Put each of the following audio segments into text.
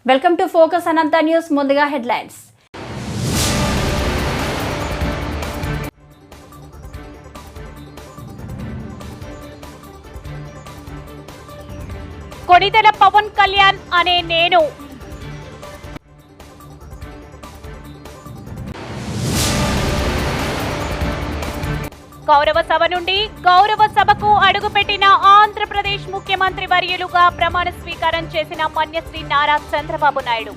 Welcome to focus Anantha news. ముందుగా headlines. Konidela Pawan Kalyan అనే నేను గౌరవ సభ నుండి గౌరవ సభకు అడుగుపెట్టిన ఆంధ్రప్రదేశ్ ముఖ్యమంత్రి వర్యులుగా ప్రమాణ స్వీకారం చేసిన మన్యశ్రీ నారా చంద్రబాబు నాయుడు.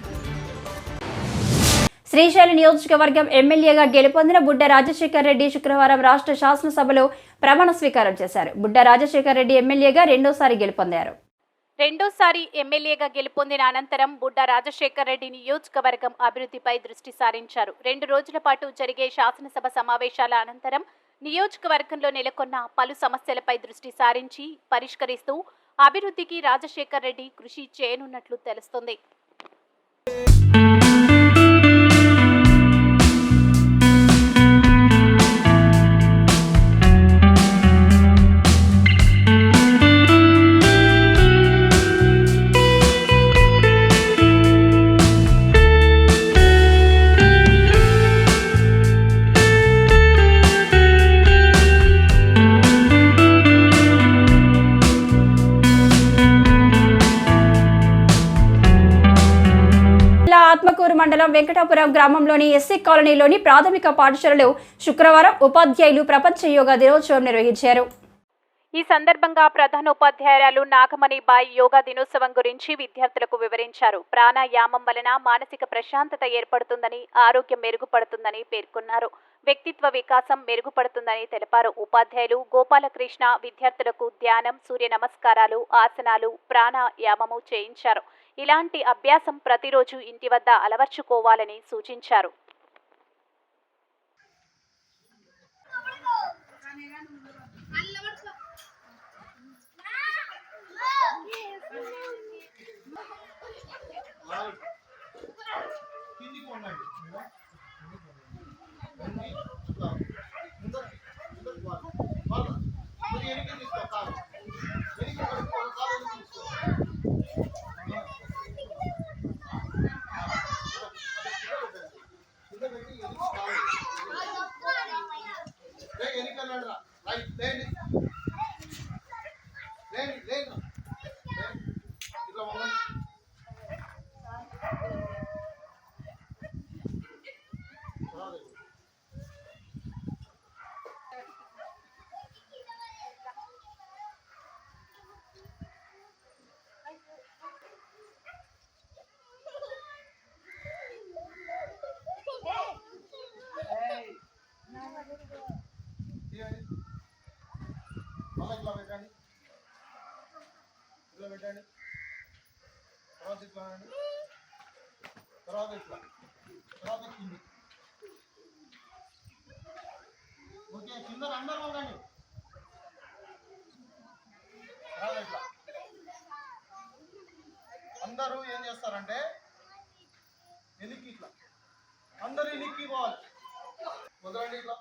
శ్రీశైలం నియోజకవర్గం ఎమ్మెల్యేగా గెలుపొందిన బుడ్డ రాజశేఖర్ రెడ్డి శుక్రవారం రాష్ట్ర శాసనసభలో ప్రమాణ స్వీకారం చేశారు. బుడ్డ రాజశేఖర్ రెడ్డి ఎమ్మెల్యేగా రెండోసారి గెలుపొందారు. రెండోసారి ఎమ్మెల్యేగా గెలుపొందిన అనంతరం బుడ్డ రాజశేఖర్ రెడ్డి నియోజకవర్గం అభివృద్ధిపై దృష్టి సారించారు. 2 రోజుల పాటు జరిగే శాసనసభ సమావేశాల అనంతరం నియోజకవర్గంలో నెలకొన్న పలు సమస్యలపై దృష్టి సారించి పరిష్కరిస్తూ అభివృద్ధికి రాజశేఖర్ రెడ్డి కృషి చేయనున్నట్లు తెలుస్తోంది. ఆత్మకూరు మండలం వెంకటాపురం గ్రామంలోని ఎస్సీ కాలనీలోని ప్రాథమిక పాఠశాలలో శుక్రవారం ఉపాధ్యాయులు ప్రపంచ యోగా దినోత్సవం నిర్వహించారు. ఈ సందర్భంగా ప్రధానోపాధ్యాయురాలు నాగమణి బాయ్ యోగా దినోత్సవం గురించి విద్యార్థులకు వివరించారు. ప్రాణాయామం వలన మానసిక ప్రశాంతత ఏర్పడుతుందని, ఆరోగ్యం మెరుగుపడుతుందని పేర్కొన్నారు. వ్యక్తిత్వ వికాసం మెరుగుపడుతుందని తెలిపారు. ఉపాధ్యాయులు గోపాలకృష్ణ విద్యార్థులకు ధ్యానం, సూర్య నమస్కారాలు, ఆసనాలు, ప్రాణాయామము చేయించారు. ఇలాంటి అభ్యాసం ప్రతిరోజు ఇంటి వద్ద అలవర్చుకోవాలని సూచించారు. అందరూ ఏం చేస్తారంటే ఎనికి ఇట్లా అందరూ ఎనికి పోవాలి. మొదలండి ఇట్లా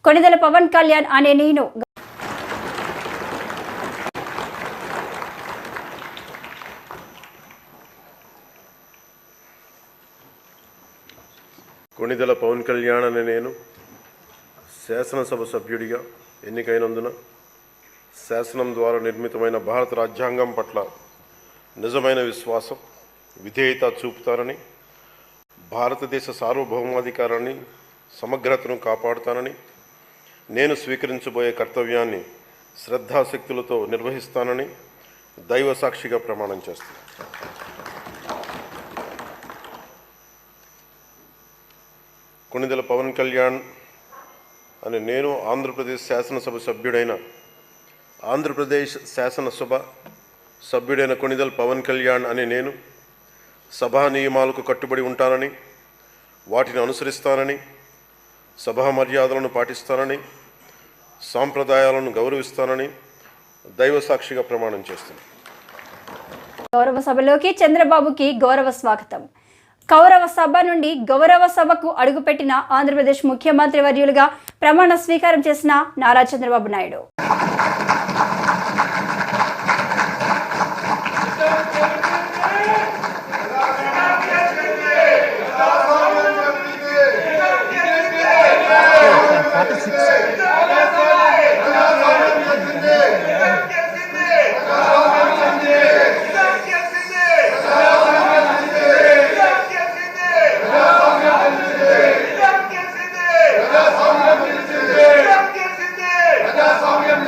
కొణిదెల పవన్ కళ్యాణ్ అనే నేను కొణిదెల పవన్ కళ్యాణ్ అనే నేను శాసనసభ సభ్యుడిగా ఎన్నికైనందున శాసనం ద్వారా నిర్మితమైన భారత రాజ్యాంగం పట్ల నిజమైన విశ్వాసం, విధేయత చూపుతానని, భారతదేశ సార్వభౌమాధికారాన్ని, సమగ్రతను కాపాడుతానని, నేను స్వీకరించబోయే కర్తవ్యాన్ని శ్రద్ధాశక్తులతో నిర్వహిస్తానని దైవ సాక్షిగా ప్రమాణం చేస్తాను. కొణిదెల పవన్ కళ్యాణ్ అని నేను ఆంధ్రప్రదేశ్ శాసనసభ సభ్యుడైన కొణిదెల పవన్ కళ్యాణ్ అని నేను సభా నియమాలకు కట్టుబడి ఉంటానని, వాటిని అనుసరిస్తానని, సభా మర్యాదలను పాటిస్తానని, సాంప్రదాయాలను గౌరవిస్తానని దైవ సాక్షిగా ప్రమాణం చేస్తున్నాను. గౌరవ సభలోకి చంద్రబాబుకి గౌరవ స్వాగతం. కౌరవ సభ నుండి గౌరవ సభకు అడుగుపెట్టిన ఆంధ్రప్రదేశ్ ముఖ్యమంత్రి వర్యులుగా ప్రమాణ స్వీకారం చేసిన నారా చంద్రబాబు నాయుడు. ప్రజాస్వామ్యం